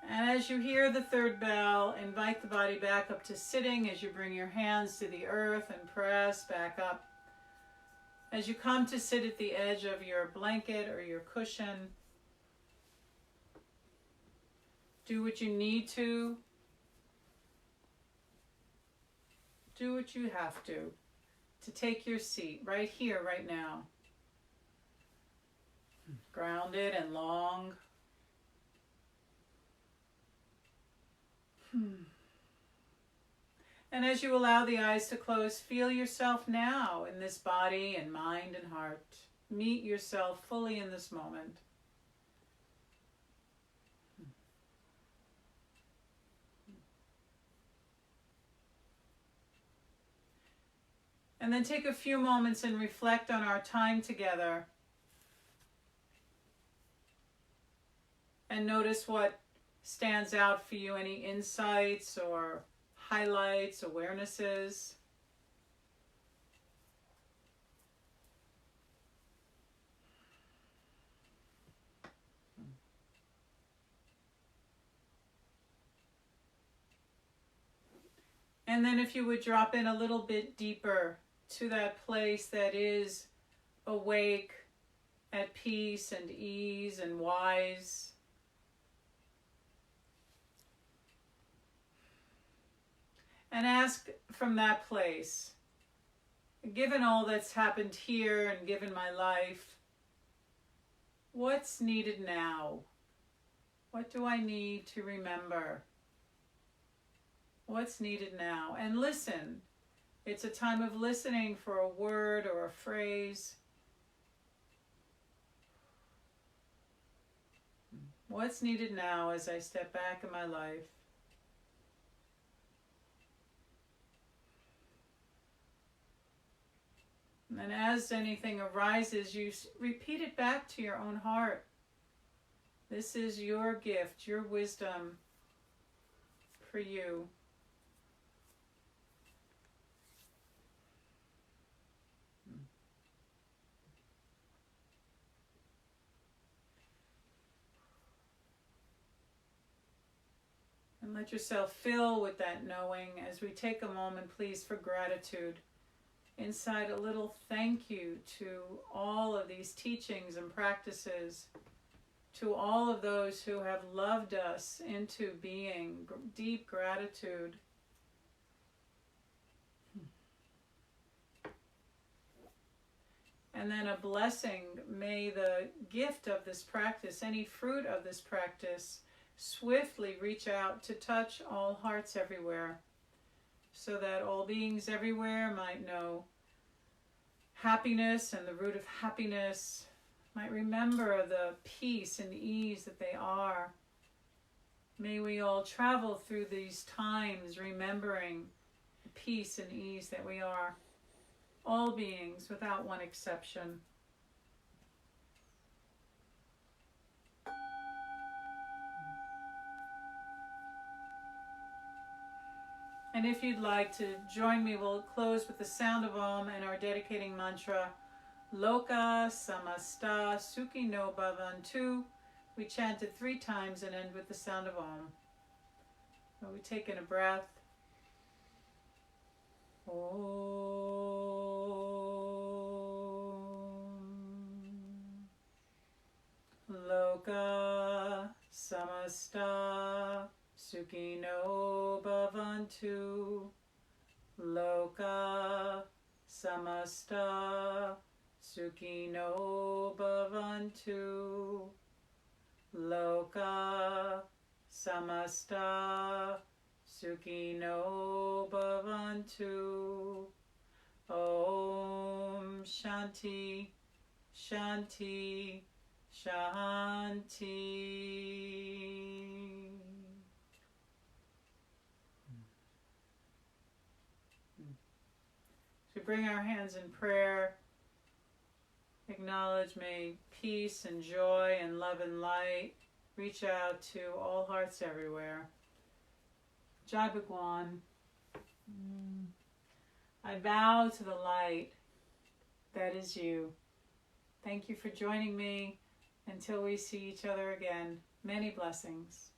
And as you hear the third bell, invite the body back up to sitting as you bring your hands to the earth and press back up. As you come to sit at the edge of your blanket or your cushion, do what you need to. Do what you have to take your seat right here, right now. Grounded and long. And as you allow the eyes to close, feel yourself now in this body and mind and heart. Meet yourself fully in this moment. And then take a few moments and reflect on our time together. And notice what stands out for you, any insights or highlights, awarenesses. And then if you would drop in a little bit deeper to that place that is awake, at peace and ease and wise. And ask from that place, given all that's happened here and given my life, what's needed now? What do I need to remember? What's needed now? And listen. It's a time of listening for a word or a phrase. What's needed now as I step back in my life? And as anything arises, you repeat it back to your own heart. This is your gift, your wisdom for you. And let yourself fill with that knowing as we take a moment, please, for gratitude. Inside a little thank you to all of these teachings and practices, to all of those who have loved us into being, deep gratitude. And then a blessing, may the gift of this practice, any fruit of this practice, swiftly reach out to touch all hearts everywhere, so that all beings everywhere might know happiness and the root of happiness, might remember the peace and ease that they are. May we all travel through these times remembering the peace and ease that we are, all beings without one exception. And And if you'd like to join me, we'll close with the sound of Om and our dedicating mantra, Loka Samasta Sukhi No Bhavantu. We chant it 3 times and end with the sound of Om. So we take in a breath. Om. Loka Samasta Sukhino Bhavantu. Loka Samasta Sukhino Bhavantu. Loka Samasta Sukhino Bhavantu. Om Shanti, Shanti, Shanti. So we bring our hands in prayer. Acknowledge, may peace and joy and love and light reach out to all hearts everywhere. Jai Bhagwan. I bow to the light that is you. Thank you for joining me. Until we see each other again, many blessings.